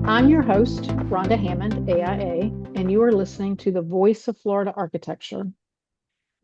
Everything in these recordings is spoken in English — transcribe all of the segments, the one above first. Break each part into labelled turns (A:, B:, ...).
A: I'm your host, Rhonda Hammond, AIA, and you are listening to the Voice of Florida Architecture.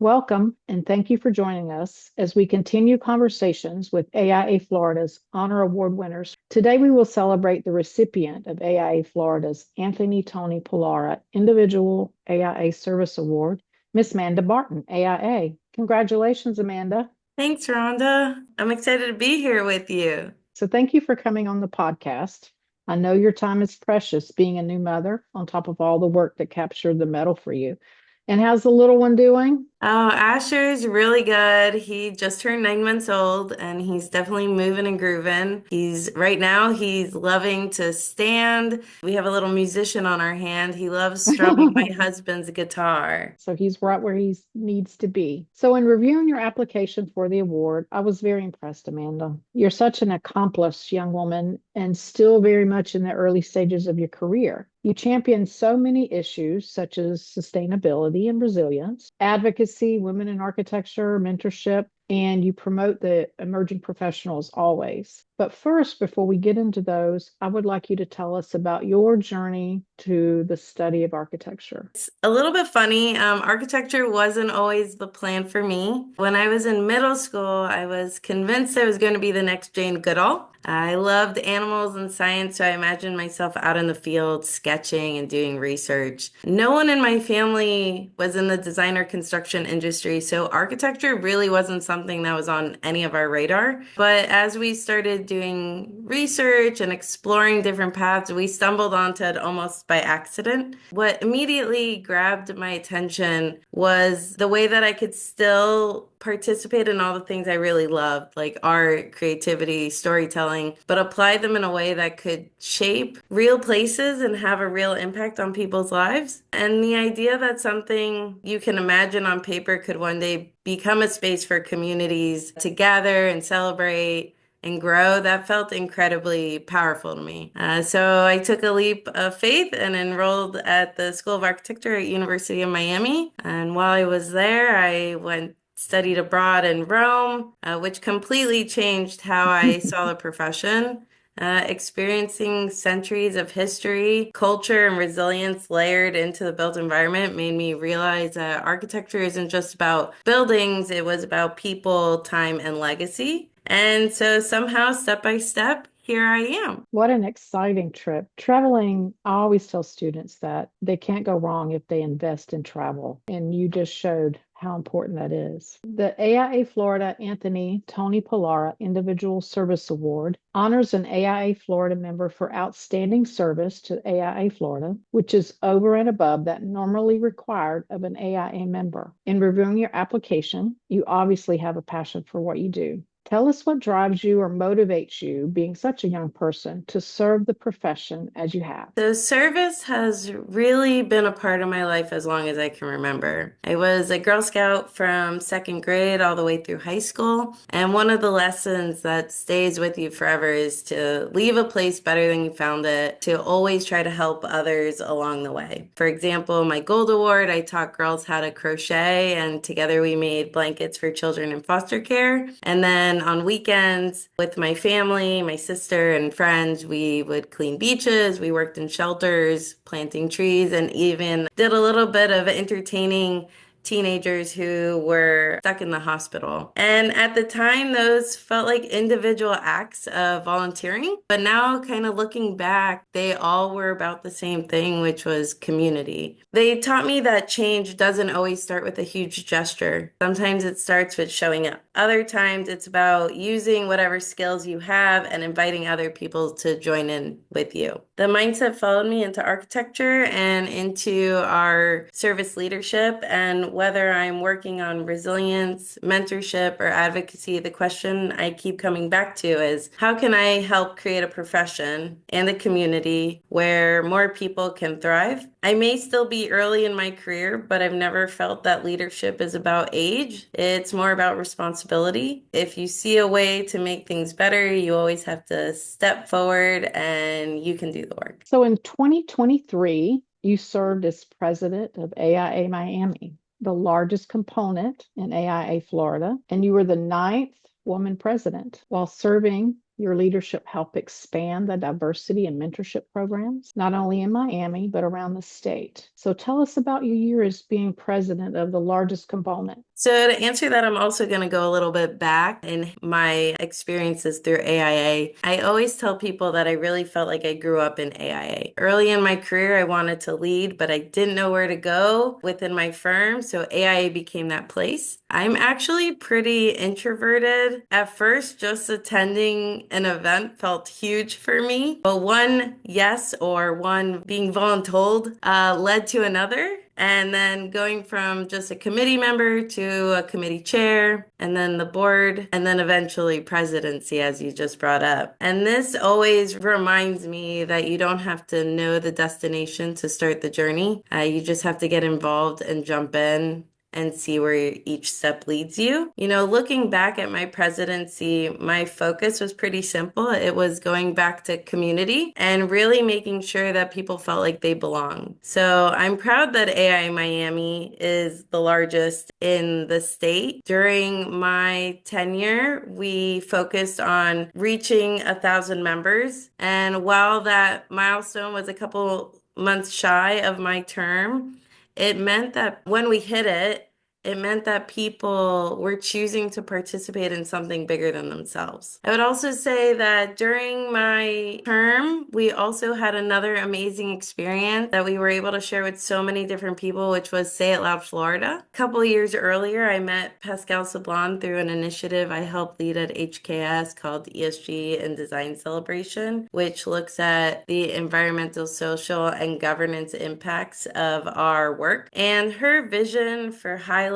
A: Welcome, and thank you for joining us as we continue conversations with AIA Florida's Honor Award winners. Today, we will celebrate the recipient of AIA Florida's Anthony Tony Pullara Individual AIA Service Award, Miss Amanda Barton, AIA. Congratulations, Amanda.
B: Thanks, Rhonda. I'm excited to be here with you.
A: So, thank you for coming on the podcast. I know your time is precious being a new mother on top of all the work that captured the medal for you. And how's the little one doing?
B: Oh, Asher's really good. He just turned 9 months old and he's definitely moving and grooving. He's loving to stand. We have a little musician on our hand. He loves strumming my husband's guitar.
A: So he's right where he needs to be. So, in reviewing your application for the award, I was very impressed, Amanda. You're such an accomplished young woman and still very much in the early stages of your career. You champion so many issues such as sustainability and resilience, advocacy, women in architecture, mentorship, and you promote the emerging professionals always. But first, before we get into those, I would like you to tell us about your journey to the study of architecture.
B: It's a little bit funny. Architecture wasn't always the plan for me. When I was in middle school, I was convinced I was going to be the next Jane Goodall. I loved animals and science, so I imagined myself out in the field sketching and doing research. No one in my family was in the design or construction industry, so architecture really wasn't something that was on any of our radar. But as we started doing research and exploring different paths, we stumbled onto it almost by accident. What immediately grabbed my attention was the way that I could still participate in all the things I really loved, like art, creativity, storytelling, but apply them in a way that could shape real places and have a real impact on people's lives. And the idea that something you can imagine on paper could one day become a space for communities to gather and celebrate and grow, that felt incredibly powerful to me. So I took a leap of faith and enrolled at the School of Architecture at University of Miami. And while I was there, I studied abroad in Rome, which completely changed how I saw the profession. Experiencing centuries of history, culture, and resilience layered into the built environment made me realize that architecture isn't just about buildings, it was about people, time, and legacy. And so somehow, step by step, here I am.
A: What an exciting trip. Traveling, I always tell students that they can't go wrong if they invest in travel. And you just showed how important that is. The AIA Florida Anthony Tony Pullara Individual Service Award honors an AIA Florida member for outstanding service to AIA Florida, which is over and above that normally required of an AIA member. In reviewing your application, you obviously have a passion for what you do. Tell us what drives you or motivates you, being such a young person, to serve the profession as you have.
B: So service has really been a part of my life as long as I can remember. I was a Girl Scout from second grade all the way through high school. And one of the lessons that stays with you forever is to leave a place better than you found it, to always try to help others along the way. For example, my Gold Award, I taught girls how to crochet, and together we made blankets for children in foster care. And then on weekends with my family, my sister and friends, we would clean beaches, we worked in shelters, planting trees, and even did a little bit of entertaining teenagers who were stuck in the hospital. And at the time, those felt like individual acts of volunteering. But now, kind of looking back, they all were about the same thing, which was community. They taught me that change doesn't always start with a huge gesture. Sometimes it starts with showing up. Other times, it's about using whatever skills you have and inviting other people to join in with you. The mindset followed me into architecture and into our service leadership. And whether I'm working on resilience, mentorship, or advocacy, the question I keep coming back to is how can I help create a profession and a community where more people can thrive? I may still be early in my career, but I've never felt that leadership is about age. It's more about responsibility. If you see a way to make things better, you always have to step forward and you can do the work.
A: So in 2023, you served as president of AIA Miami, the largest component in AIA Florida, and you were the ninth woman president. While serving, your leadership helped expand the diversity and mentorship programs, not only in Miami, but around the state. So tell us about your year as being president of the largest component.
B: So to answer that, I'm also going to go a little bit back in my experiences through AIA. I always tell people that I really felt like I grew up in AIA. Early in my career, I wanted to lead, but I didn't know where to go within my firm, so AIA became that place. I'm actually pretty introverted. At first, just attending an event felt huge for me, but one yes or one being voluntold led to another. And then going from just a committee member to a committee chair, and then the board, and then eventually presidency, as you just brought up. And this always reminds me that you don't have to know the destination to start the journey. You just have to get involved and jump in and see where each step leads you. You know, looking back at my presidency, my focus was pretty simple. It was going back to community and really making sure that people felt like they belong. So I'm proud that AI Miami is the largest in the state. During my tenure, we focused on reaching 1,000 members. And while that milestone was a couple months shy of my term, it meant that when we hit it, it meant that people were choosing to participate in something bigger than themselves. I would also say that during my term, we also had another amazing experience that we were able to share with so many different people, which was Say It Loud Florida. A couple of years earlier, I met Pascal Sablon through an initiative I helped lead at HKS called ESG and Design Celebration, which looks at the environmental, social, and governance impacts of our work. And her vision for highlighting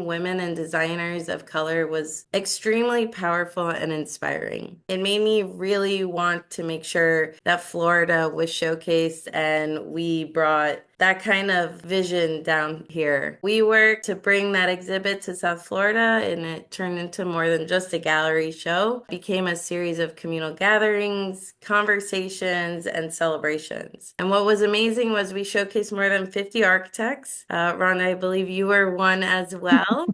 B: women and designers of color was extremely powerful and inspiring. It made me really want to make sure that Florida was showcased and we brought that kind of vision down here. We worked to bring that exhibit to South Florida, and it turned into more than just a gallery show. It became a series of communal gatherings, conversations, and celebrations. And what was amazing was we showcased more than 50 architects. Rhonda, I believe you were one as well.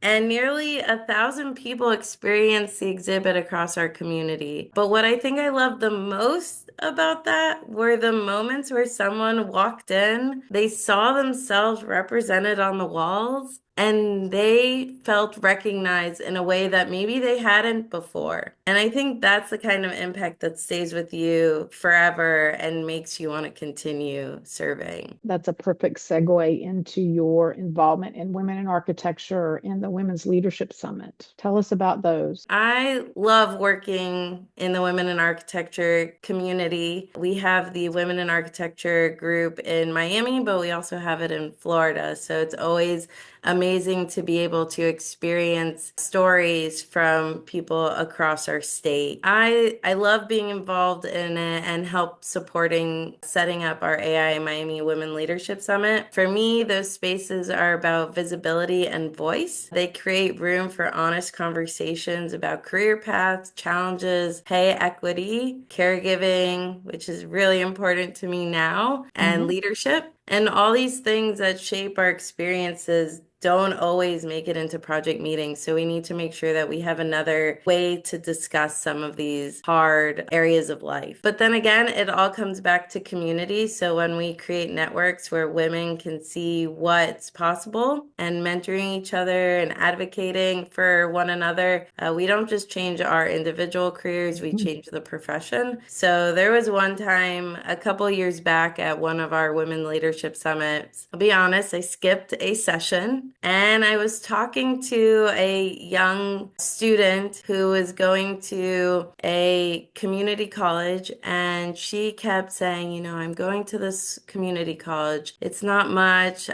B: And nearly 1,000 people experienced the exhibit across our community. But what I think I loved the most about that were the moments where someone walked in, they saw themselves represented on the walls, and they felt recognized in a way that maybe they hadn't before. And I think that's the kind of impact that stays with you forever and makes you want to continue serving.
A: That's a perfect segue into your involvement in Women in Architecture and the Women's Leadership Summit. Tell us about those.
B: I love working in the Women in Architecture community. We have the Women in Architecture group in Miami, but we also have it in Florida. So it's always amazing to be able to experience stories from people across our state. I love being involved in it and help supporting setting up our AIA Miami Women Leadership Summit. For me, those spaces are about visibility and voice. They create room for honest conversations about career paths, challenges, pay equity, caregiving, which is really important to me now, and leadership. And all these things that shape our experiences don't always make it into project meetings. So we need to make sure that we have another way to discuss some of these hard areas of life. But then again, it all comes back to community. So when we create networks where women can see what's possible and mentoring each other and advocating for one another, we don't just change our individual careers, we change the profession. So there was one time a couple years back at one of our women leadership summits. I'll be honest, I skipped a session. And I was talking to a young student who was going to a community college, and she kept saying, you know, I'm going to this community college. It's not much.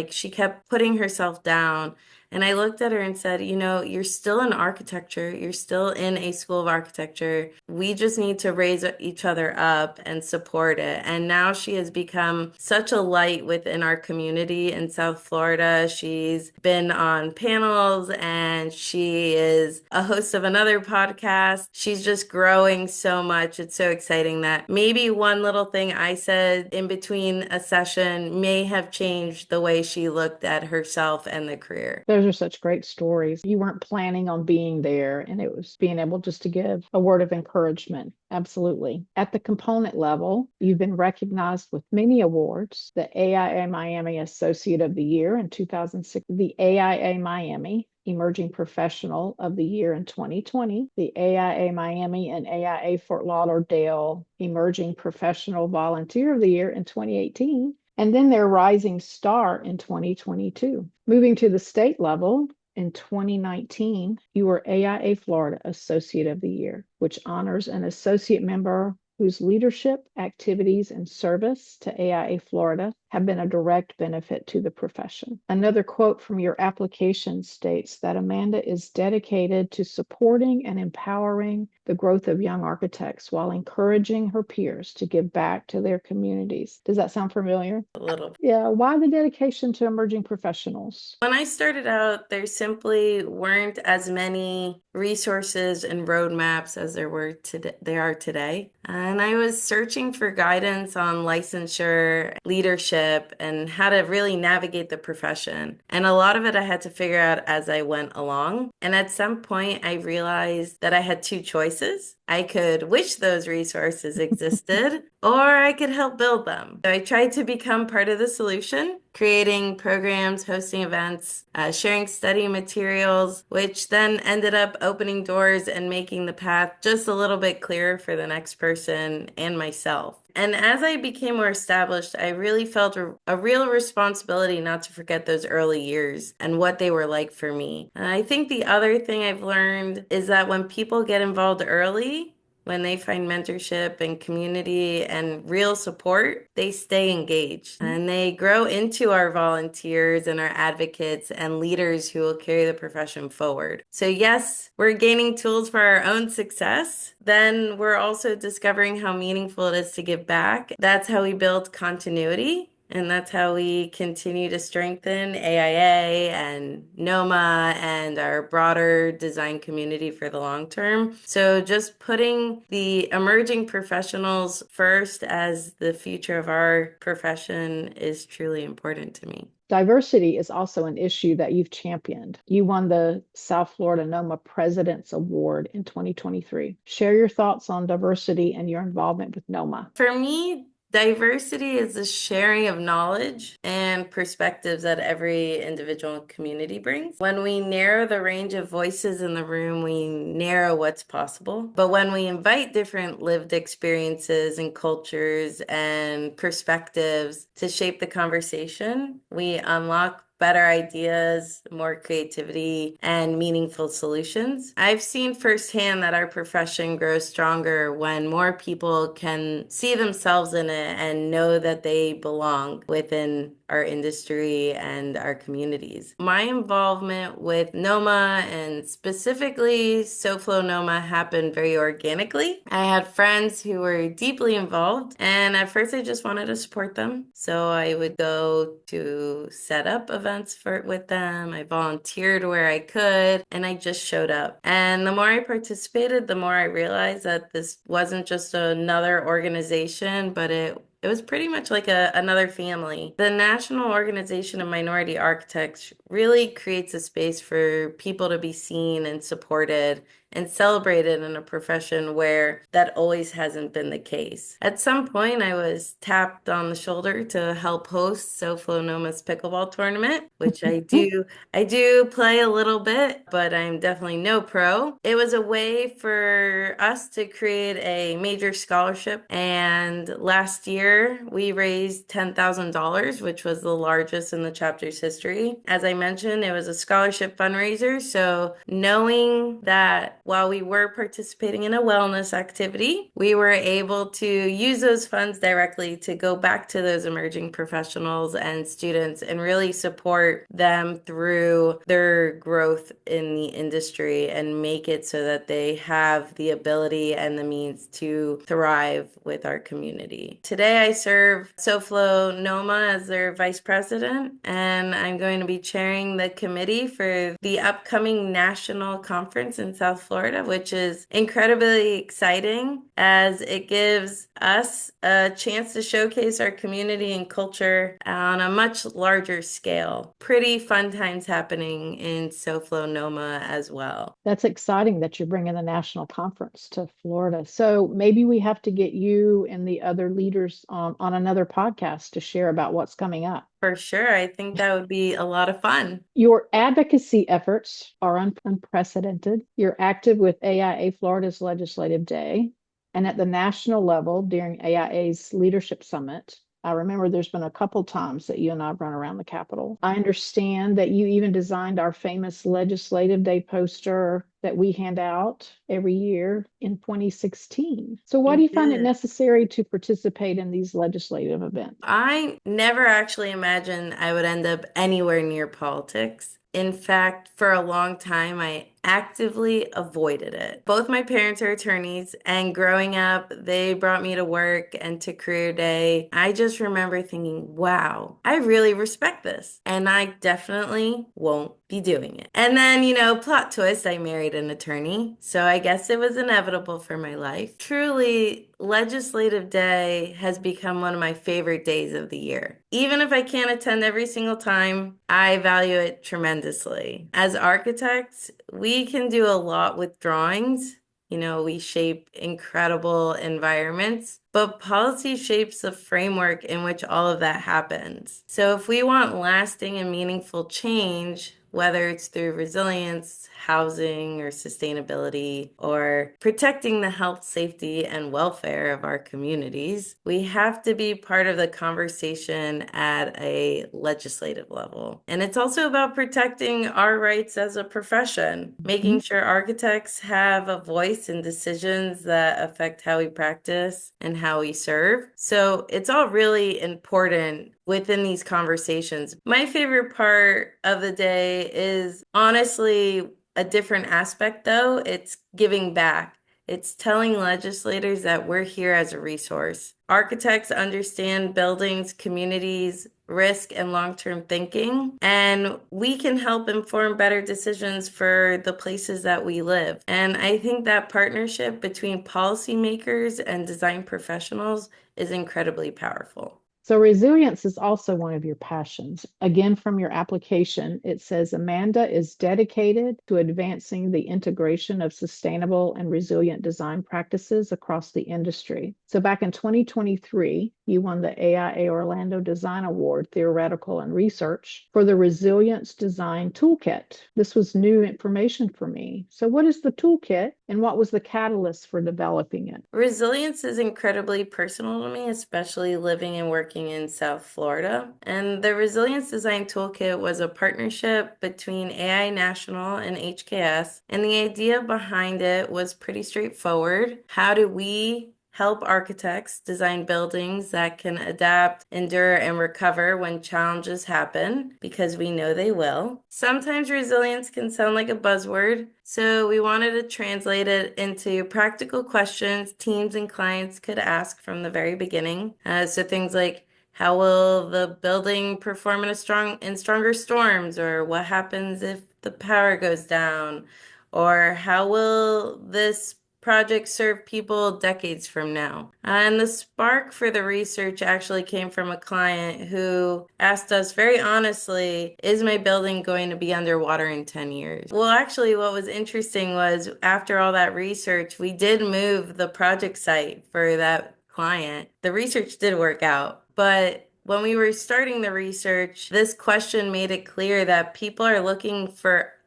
B: She kept putting herself down. And I looked at her and said, you know, you're still in architecture. You're still in a school of architecture. We just need to raise each other up and support it. And now she has become such a light within our community in South Florida. She's been on panels and she is a host of another podcast. She's just growing so much. It's so exciting that maybe one little thing I said in between a session may have changed the way she looked at herself and the career.
A: There's Those are such great stories. You weren't planning on being there, and it was being able just to give a word of encouragement. Absolutely. At the component level, you've been recognized with many awards: the AIA Miami Associate of the Year in 2006, the AIA Miami Emerging Professional of the Year in 2020, the AIA Miami and AIA Fort Lauderdale Emerging Professional Volunteer of the Year in 2018, and then their Rising Star in 2022. Moving to the state level, in 2019, you were AIA Florida Associate of the Year, which honors an associate member whose leadership, activities, and service to AIA Florida have been a direct benefit to the profession. Another quote from your application states that Amanda is dedicated to supporting and empowering the growth of young architects while encouraging her peers to give back to their communities. Does that sound familiar?
B: A little.
A: Yeah. Why the dedication to emerging professionals?
B: When I started out, there simply weren't as many resources and roadmaps as there are today. And I was searching for guidance on licensure, leadership, and how to really navigate the profession. And a lot of it I had to figure out as I went along. And at some point, I realized that I had two choices. I could wish those resources existed, or I could help build them. So I tried to become part of the solution, creating programs, hosting events, sharing study materials, which then ended up opening doors and making the path just a little bit clearer for the next person and myself. And as I became more established, I really felt a real responsibility not to forget those early years and what they were like for me. And I think the other thing I've learned is that when people get involved early, when they find mentorship and community and real support, they stay engaged and they grow into our volunteers and our advocates and leaders who will carry the profession forward. So yes, we're gaining tools for our own success. Then we're also discovering how meaningful it is to give back. That's how we build continuity. And that's how we continue to strengthen AIA and NOMA and our broader design community for the long term. So just putting the emerging professionals first as the future of our profession is truly important to me.
A: Diversity is also an issue that you've championed. You won the South Florida NOMA President's Award in 2023. Share your thoughts on diversity and your involvement with NOMA.
B: For me, diversity is the sharing of knowledge and perspectives that every individual community brings. When we narrow the range of voices in the room, we narrow what's possible. But when we invite different lived experiences and cultures and perspectives to shape the conversation, we unlock better ideas, more creativity, and meaningful solutions. I've seen firsthand that our profession grows stronger when more people can see themselves in it and know that they belong within our industry and our communities. My involvement with NOMA and specifically SoFlo NOMA happened very organically. I had friends who were deeply involved, and at first I just wanted to support them. So I would go to set up events with them. I volunteered where I could, and I just showed up. And the more I participated, the more I realized that this wasn't just another organization, but it was pretty much like another family. The National Organization of Minority Architects really creates a space for people to be seen and supported and celebrated in a profession where that always hasn't been the case. At some point, I was tapped on the shoulder to help host SoFlo NOMA's pickleball tournament, which I do play a little bit, but I'm definitely no pro. It was a way for us to create a major scholarship, and last year we raised $10,000, which was the largest in the chapter's history. As I mentioned, it was a scholarship fundraiser, so knowing that while we were participating in a wellness activity, we were able to use those funds directly to go back to those emerging professionals and students and really support them through their growth in the industry and make it so that they have the ability and the means to thrive with our community. Today, I serve SoFlo NOMA as their vice president, and I'm going to be chairing the committee for the upcoming national conference in South Florida Florida, which is incredibly exciting as it gives us a chance to showcase our community and culture on a much larger scale. Pretty fun times happening in SoFlo Noma as well.
A: That's exciting that you're bringing the national conference to Florida. So maybe we have to get you and the other leaders on another podcast to share about what's coming up.
B: For sure. I think that would be a lot of fun.
A: Your advocacy efforts are unprecedented. You're active with AIA Florida's Legislative Day and at the national level during AIA's Leadership Summit. I remember there's been a couple times that you and I've run around the Capitol. I understand that you even designed our famous Legislative Day poster that we hand out every year in 2016. So why
B: I
A: do you find it
B: did.
A: necessary to participate in these legislative events?
B: I never actually imagined I would end up anywhere near politics. In fact, for a long time, I actively avoided it. Both my parents are attorneys, and growing up, they brought me to work and to career day. I just remember thinking, wow, I really respect this, and I definitely won't be doing it. And then, plot twist, I married an attorney, so I guess it was inevitable for my life. Truly, Legislative Day has become one of my favorite days of the year. Even if I can't attend every single time, I value it tremendously. As architects, we can do a lot with drawings. We shape incredible environments, but policy shapes the framework in which all of that happens. So if we want lasting and meaningful change, whether it's through resilience, housing, or sustainability, or protecting the health, safety, and welfare of our communities, we have to be part of the conversation at a legislative level. And it's also about protecting our rights as a profession, making sure architects have a voice in decisions that affect how we practice and how we serve. So it's all really important within these conversations. My favorite part of the day is honestly a different aspect, though. It's giving back. It's telling legislators that we're here as a resource. Architects understand buildings, communities, risk, and long-term thinking, and we can help inform better decisions for the places that we live. And I think that partnership between policymakers and design professionals is incredibly powerful.
A: So resilience is also one of your passions. Again, from your application, it says Amanda is dedicated to advancing the integration of sustainable and resilient design practices across the industry. So back in 2023, you won the AIA Orlando Design Award, Theoretical and Research, for the Resilience Design Toolkit. This was new information for me. So what is the toolkit and what was the catalyst for developing it?
B: Resilience is incredibly personal to me, especially living and working in South Florida. And the Resilience Design Toolkit was a partnership between AI National and HKS. And the idea behind it was pretty straightforward. How do we help architects design buildings that can adapt, endure, and recover when challenges happen, because we know they will? Sometimes resilience can sound like a buzzword, so we wanted to translate it into practical questions teams and clients could ask from the very beginning. So things like, how will the building perform in stronger storms? Or what happens if the power goes down? Or how will this project serve people decades from now? And the spark for the research actually came from a client who asked us very honestly, is my building going to be underwater in 10 years? Well, actually, what was interesting was after all that research, we did move the project site for that client. The research did work out, but when we were starting the research, this question made it clear that people are looking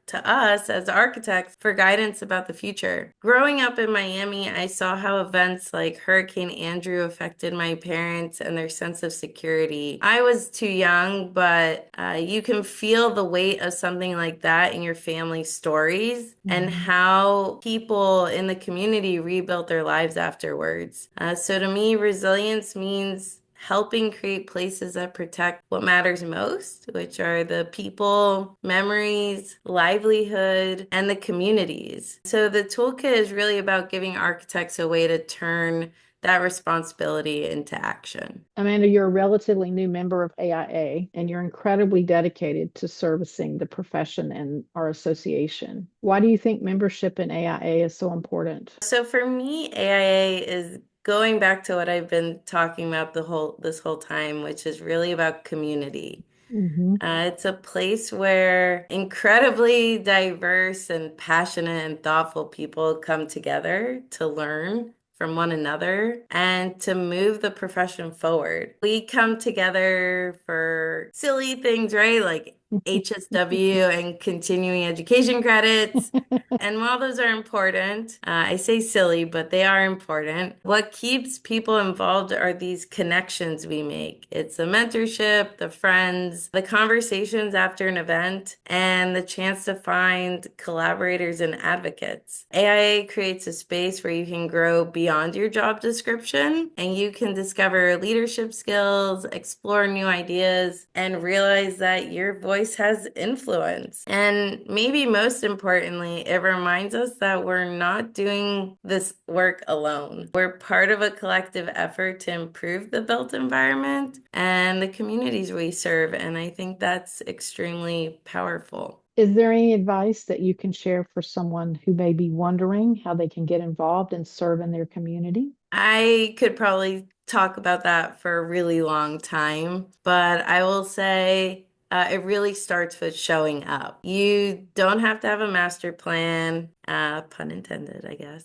B: to us as architects for guidance about the future. Growing up in Miami, I saw how events like Hurricane Andrew affected my parents and their sense of security. I was too young, but you can feel the weight of something like that in your family's stories and how people in the community rebuilt their lives afterwards. So to me, resilience means helping create places that protect what matters most, which are the people, memories, livelihood, and the communities. So the toolkit is really about giving architects a way to turn that responsibility into action.
A: Amanda, you're a relatively new member of AIA, and you're incredibly dedicated to servicing the profession and our association. Why do you think membership in AIA is so important?
B: So for me, AIA is going back to what I've been talking about this whole time, which is really about community.
A: Mm-hmm.
B: It's a place where incredibly diverse and passionate and thoughtful people come together to learn from one another and to move the profession forward. We come together for silly things, right? Like HSW and continuing education credits. And while those are important, I say silly, but they are important. What keeps people involved are these connections we make. It's the mentorship, the friends, the conversations after an event, and the chance to find collaborators and advocates. AIA creates a space where you can grow beyond your job description and you can discover leadership skills, explore new ideas, and realize that your voice has influence. And maybe most importantly, it reminds us that we're not doing this work alone. We're part of a collective effort to improve the built environment and the communities we serve. And I think that's extremely powerful.
A: Is there any advice that you can share for someone who may be wondering how they can get involved and serve in their community?
B: I could probably talk about that for a really long time, but I will say it really starts with showing up. You don't have to have a master plan, pun intended, I guess.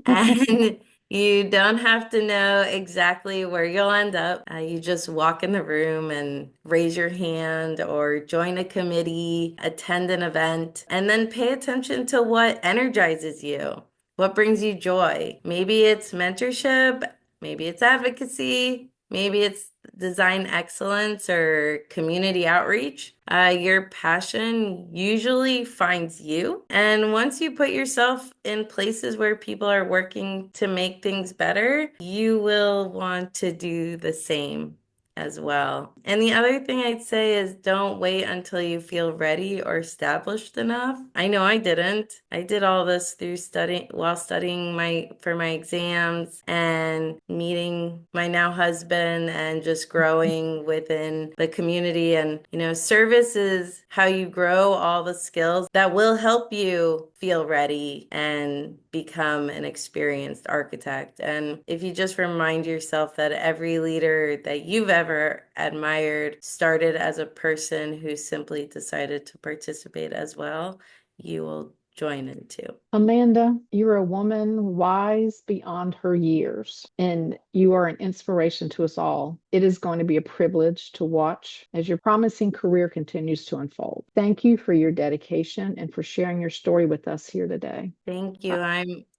B: And you don't have to know exactly where you'll end up. You just walk in the room and raise your hand or join a committee, attend an event, and then pay attention to what energizes you. What brings you joy? Maybe it's mentorship, maybe it's advocacy, maybe it's design excellence or community outreach. Your passion usually finds you. And once you put yourself in places where people are working to make things better, you will want to do the same as well. And the other thing I'd say is don't wait until you feel ready or established enough. I know I didn't. I did all this through studying for my exams and meeting my now husband and just growing within the community. And, service is how you grow all the skills that will help you feel ready and become an experienced architect. And if you just remind yourself that every leader that you've ever admired started as a person who simply decided to participate as well, you will join in too.
A: Amanda, you're a woman wise beyond her years, and you are an inspiration to us all. It is going to be a privilege to watch as your promising career continues to unfold. Thank you for your dedication and for sharing your story with us here today.
B: Thank you.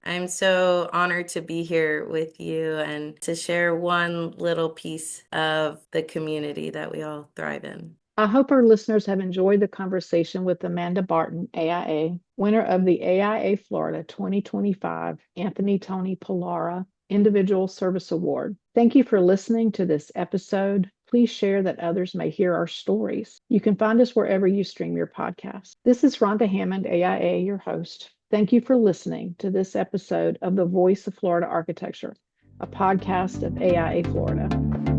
B: I'm so honored to be here with you and to share one little piece of the community that we all thrive in.
A: I hope our listeners have enjoyed the conversation with Amanda Barton, AIA, winner of the AIA Florida 2025 Anthony Tony Pullara Individual Service Award. Thank you for listening to this episode. Please share that others may hear our stories. You can find us wherever you stream your podcast. This is Rhonda Hammond, AIA, your host. Thank you for listening to this episode of The Voice of Florida Architecture, a podcast of AIA Florida.